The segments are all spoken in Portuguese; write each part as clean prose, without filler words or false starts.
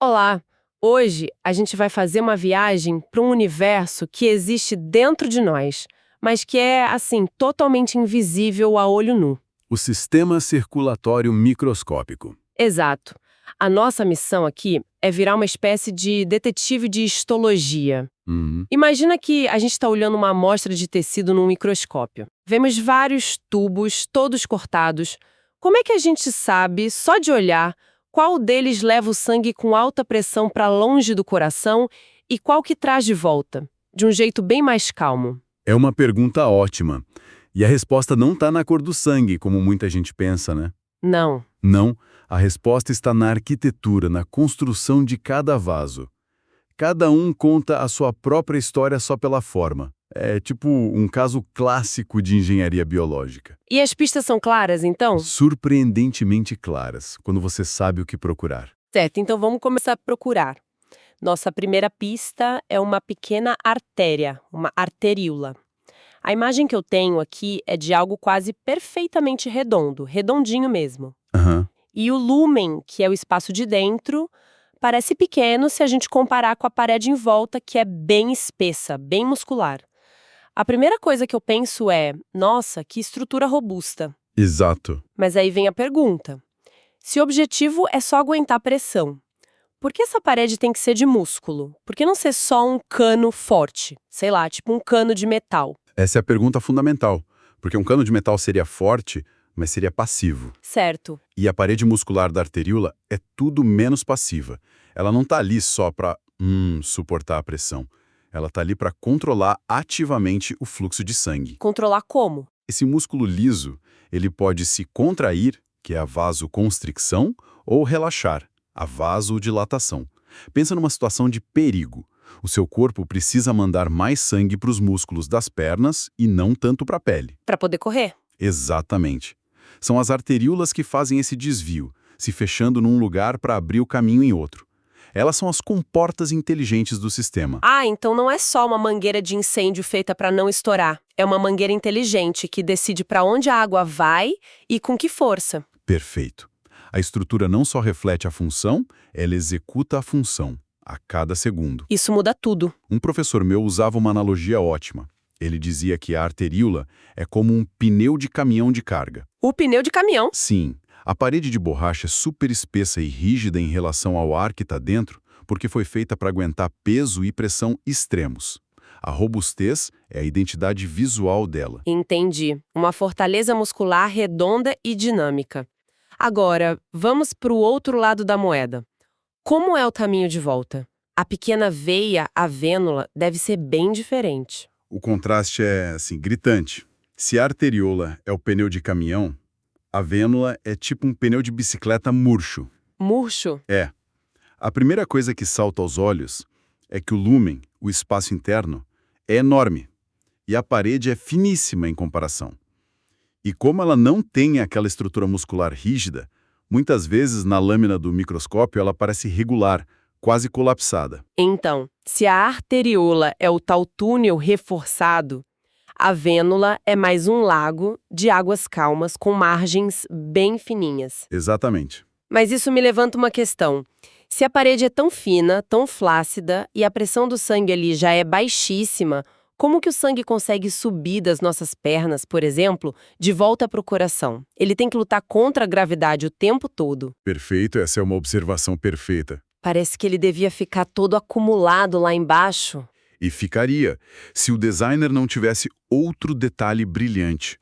Olá! Hoje a gente vai fazer uma viagem para um universo que existe dentro de nós, mas que é, assim, totalmente invisível a olho nu. O sistema circulatório microscópico. Exato. A nossa missão aqui é virar uma espécie de detetive de histologia. Uhum. Imagina que a gente está olhando uma amostra de tecido num microscópio. Vemos vários tubos, todos cortados. Como é que a gente sabe, só de olhar, qual deles leva o sangue com alta pressão para longe do coração e qual que traz de volta? De um jeito bem mais calmo. É uma pergunta ótima. E a resposta não está na cor do sangue, como muita gente pensa, né? Não. Não, a resposta está na arquitetura, na construção de cada vaso. Cada um conta a sua própria história só pela forma. É tipo um caso clássico de engenharia biológica. E as pistas são claras, então? Surpreendentemente claras, quando você sabe o que procurar. Certo, então vamos começar a procurar. Nossa primeira pista é uma pequena artéria, uma arteríola. A imagem que eu tenho aqui é de algo quase perfeitamente redondo, redondinho mesmo. Aham. E o lúmen, que é o espaço de dentro, parece pequeno se a gente comparar com a parede em volta, que é bem espessa, bem muscular. A primeira coisa que eu penso é, nossa, que estrutura robusta. Exato. Mas aí vem a pergunta. Se o objetivo é só aguentar pressão, por que essa parede tem que ser de músculo? Por que não ser só um cano forte? Sei lá, tipo um cano de metal. Essa é a pergunta fundamental, porque um cano de metal seria forte, mas seria passivo. Certo. E a parede muscular da arteríola é tudo menos passiva. Ela não está ali só para suportar a pressão. Ela está ali para controlar ativamente o fluxo de sangue. Controlar como? Esse músculo liso, ele pode se contrair, que é a vasoconstricção, ou relaxar, a vasodilatação. Pensa numa situação de perigo. O seu corpo precisa mandar mais sangue para os músculos das pernas e não tanto para a pele. Para poder correr. Exatamente. São as arteríolas que fazem esse desvio, se fechando num lugar para abrir o caminho em outro. Elas são as comportas inteligentes do sistema. Ah, então não é só uma mangueira de incêndio feita para não estourar. É uma mangueira inteligente que decide para onde a água vai e com que força. Perfeito. A estrutura não só reflete a função, ela executa a função, a cada segundo. Isso muda tudo. Um professor meu usava uma analogia ótima. Ele dizia que a arteríola é como um pneu de caminhão de carga. O pneu de caminhão. Sim, a parede de borracha é super espessa e rígida em relação ao ar que está dentro, porque foi feita para aguentar peso e pressão extremos. A robustez é a identidade visual dela. Entendi. Uma fortaleza muscular redonda e dinâmica. Agora, vamos para o outro lado da moeda. Como é o caminho de volta? A pequena veia, a vênula, deve ser bem diferente. O contraste é, assim, gritante. Se a arteríola é o pneu de caminhão, a vênula é tipo um pneu de bicicleta murcho. Murcho? É. A primeira coisa que salta aos olhos é que o lúmen, o espaço interno, é enorme e a parede é finíssima em comparação. E como ela não tem aquela estrutura muscular rígida, muitas vezes na lâmina do microscópio ela parece irregular, quase colapsada. Então, se a arteríola é o tal túnel reforçado, a vênula é mais um lago de águas calmas com margens bem fininhas. Exatamente. Mas isso me levanta uma questão. Se a parede é tão fina, tão flácida e a pressão do sangue ali já é baixíssima, como que o sangue consegue subir das nossas pernas, por exemplo, de volta para o coração? Ele tem que lutar contra a gravidade o tempo todo. Perfeito, essa é uma observação perfeita. Parece que ele devia ficar todo acumulado lá embaixo. E ficaria, se o designer não tivesse outro detalhe brilhante.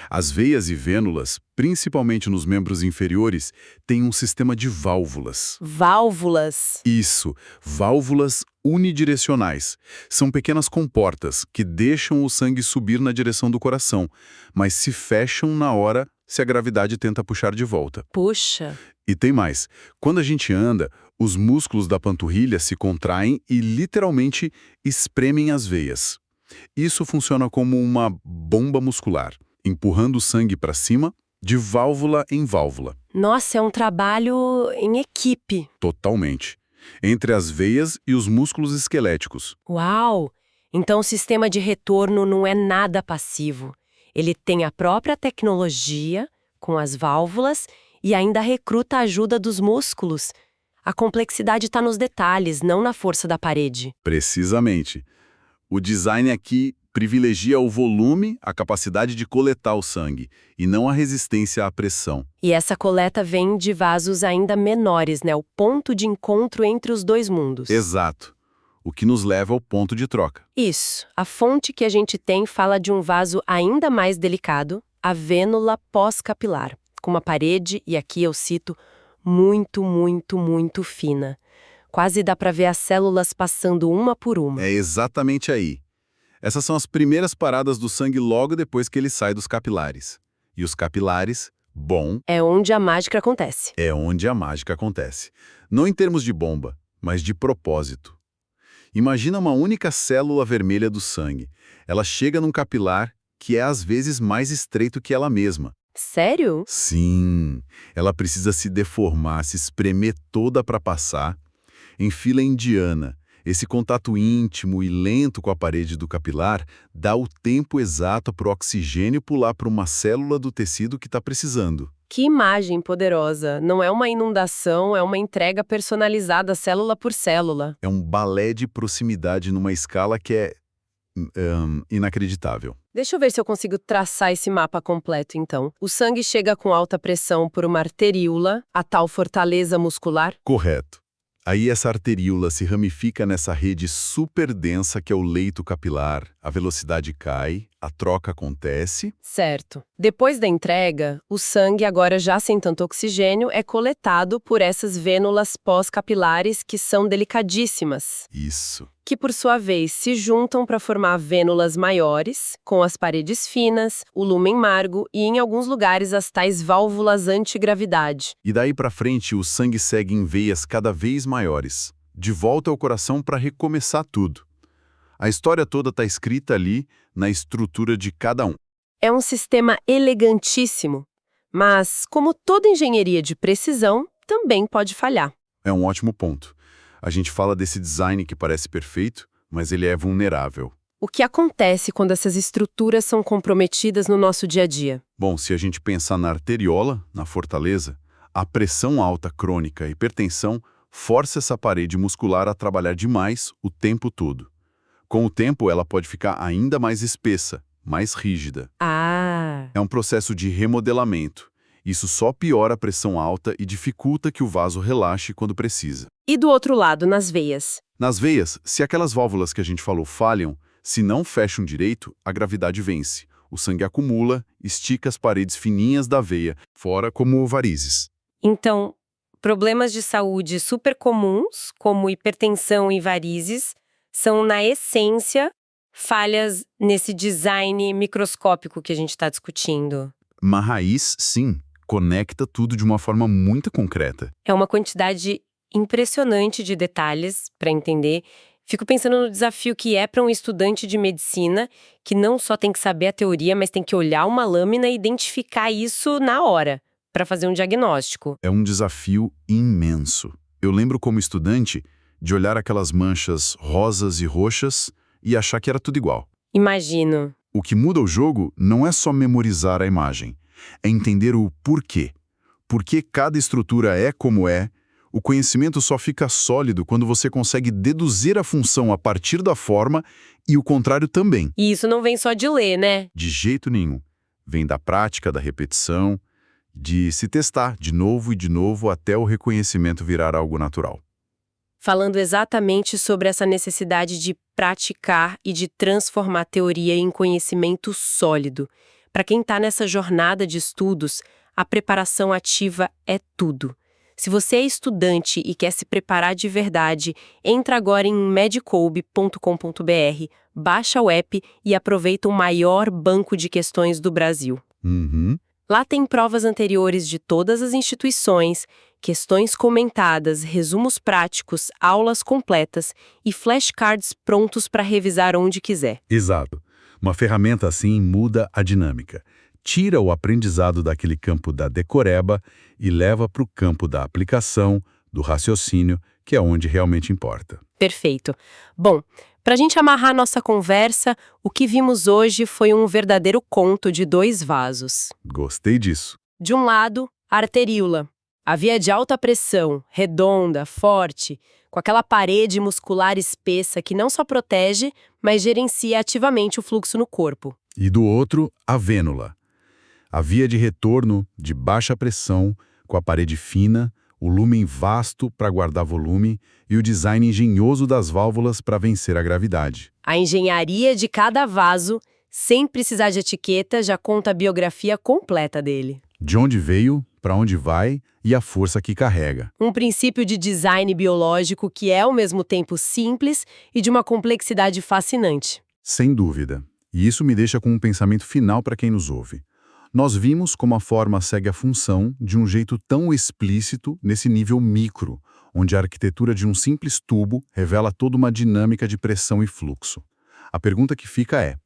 As veias e vênulas, principalmente nos membros inferiores, têm um sistema de válvulas. Válvulas? Isso, válvulas unidirecionais. São pequenas comportas que deixam o sangue subir na direção do coração, mas se fecham na hora se a gravidade tenta puxar de volta. Puxa! E tem mais. Quando a gente anda, os músculos da panturrilha se contraem e literalmente espremem as veias. Isso funciona como uma bomba muscular, empurrando o sangue para cima, de válvula em válvula. Nossa, é um trabalho em equipe. Totalmente. Entre as veias e os músculos esqueléticos. Uau! Então o sistema de retorno não é nada passivo. Ele tem a própria tecnologia, com as válvulas, e ainda recruta a ajuda dos músculos. A complexidade está nos detalhes, não na força da parede. Precisamente. O design aqui privilegia o volume, a capacidade de coletar o sangue, e não a resistência à pressão. E essa coleta vem de vasos ainda menores, né? O ponto de encontro entre os dois mundos. Exato. O que nos leva ao ponto de troca. Isso. A fonte que a gente tem fala de um vaso ainda mais delicado, a vênula pós-capilar, com uma parede, e aqui eu cito, muito, muito, muito fina. Quase dá para ver as células passando uma por uma. É exatamente aí. Essas são as primeiras paradas do sangue logo depois que ele sai dos capilares. E os capilares, bom, É onde a mágica acontece. é onde a mágica acontece. Não em termos de bomba, mas de propósito. Imagina uma única célula vermelha do sangue. Ela chega num capilar que é às vezes mais estreito que ela mesma. Sério? Sim, ela precisa se deformar, se espremer toda para passar. Em fila indiana, esse contato íntimo e lento com a parede do capilar dá o tempo exato para o oxigênio pular para uma célula do tecido que está precisando. Que imagem poderosa! Não é uma inundação, é uma entrega personalizada célula por célula. É um balé de proximidade numa escala que é inacreditável. Deixa eu ver se eu consigo traçar esse mapa completo, então. O sangue chega com alta pressão por uma arteríola, a tal fortaleza muscular. Correto. Aí essa arteríola se ramifica nessa rede super densa que é o leito capilar, a velocidade cai, a troca acontece. Certo. Depois da entrega, o sangue, agora já sem tanto oxigênio, é coletado por essas vênulas pós-capilares que são delicadíssimas, Isso. que por sua vez se juntam para formar vênulas maiores, com as paredes finas, o lúmen margo e, em alguns lugares, as tais válvulas antigravidade. E daí para frente o sangue segue em veias cada vez maiores, de volta ao coração para recomeçar tudo. A história toda está escrita ali na estrutura de cada um. É um sistema elegantíssimo, mas, como toda engenharia de precisão, também pode falhar. É um ótimo ponto. A gente fala desse design que parece perfeito, mas ele é vulnerável. O que acontece quando essas estruturas são comprometidas no nosso dia a dia? Bom, se a gente pensar na arteriola, na fortaleza, a pressão alta crônica e hipertensão força essa parede muscular a trabalhar demais o tempo todo. Com o tempo, ela pode ficar ainda mais espessa, mais rígida. Ah, É um processo de remodelamento. Isso só piora a pressão alta e dificulta que o vaso relaxe quando precisa. e do outro lado, nas veias? Nas veias, se aquelas válvulas que a gente falou falham, se não fecham direito, a gravidade vence. O sangue acumula, estica as paredes fininhas da veia, fora como varizes. Então, problemas de saúde super comuns, como hipertensão e varizes, são, na essência, falhas nesse design microscópico que a gente está discutindo. Uma raiz, sim, conecta tudo de uma forma muito concreta. É uma quantidade impressionante de detalhes para entender. Fico pensando no desafio que é para um estudante de medicina que não só tem que saber a teoria, mas tem que olhar uma lâmina e identificar isso na hora, para fazer um diagnóstico. É um desafio imenso. Eu lembro como estudante de olhar aquelas manchas rosas e roxas e achar que era tudo igual. Imagino. O que muda o jogo não é só memorizar a imagem, é entender o porquê. Por que cada estrutura é como é. O conhecimento só fica sólido quando você consegue deduzir a função a partir da forma e o contrário também. E isso não vem só de ler, né? De jeito nenhum. Vem da prática, da repetição, de se testar de novo e de novo até o reconhecimento virar algo natural. Falando exatamente sobre essa necessidade de praticar e de transformar a teoria em conhecimento sólido. Para quem está nessa jornada de estudos, a preparação ativa é tudo. Se você é estudante e quer se preparar de verdade, entra agora em medicoub.com.br, baixa o app e aproveita o maior banco de questões do Brasil. Lá tem provas anteriores de todas as instituições, questões comentadas, resumos práticos, aulas completas e flashcards prontos para revisar onde quiser. Exato. Uma ferramenta assim muda a dinâmica. Tira o aprendizado daquele campo da decoreba e leva para o campo da aplicação, do raciocínio, que é onde realmente importa. Perfeito. Bom, para a gente amarrar nossa conversa, o que vimos hoje foi um verdadeiro conto de dois vasos. Gostei disso. De um lado, a arteríola, A via de alta pressão, redonda, forte, com aquela parede muscular espessa que não só protege, mas gerencia ativamente o fluxo no corpo. E do outro, a vênula. A via de retorno, de baixa pressão, com a parede fina, o lúmen vasto para guardar volume e o design engenhoso das válvulas para vencer a gravidade. A engenharia de cada vaso, sem precisar de etiqueta, já conta a biografia completa dele. De onde veio, para onde vai e a força que carrega. Um princípio de design biológico que é ao mesmo tempo simples e de uma complexidade fascinante. Sem dúvida. E isso me deixa com um pensamento final para quem nos ouve. Nós vimos como a forma segue a função de um jeito tão explícito nesse nível micro, onde a arquitetura de um simples tubo revela toda uma dinâmica de pressão e fluxo. A pergunta que fica é: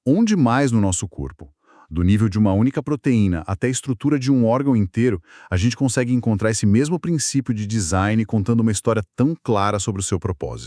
onde mais no nosso corpo, do nível de uma única proteína até a estrutura de um órgão inteiro, a gente consegue encontrar esse mesmo princípio de design contando uma história tão clara sobre o seu propósito?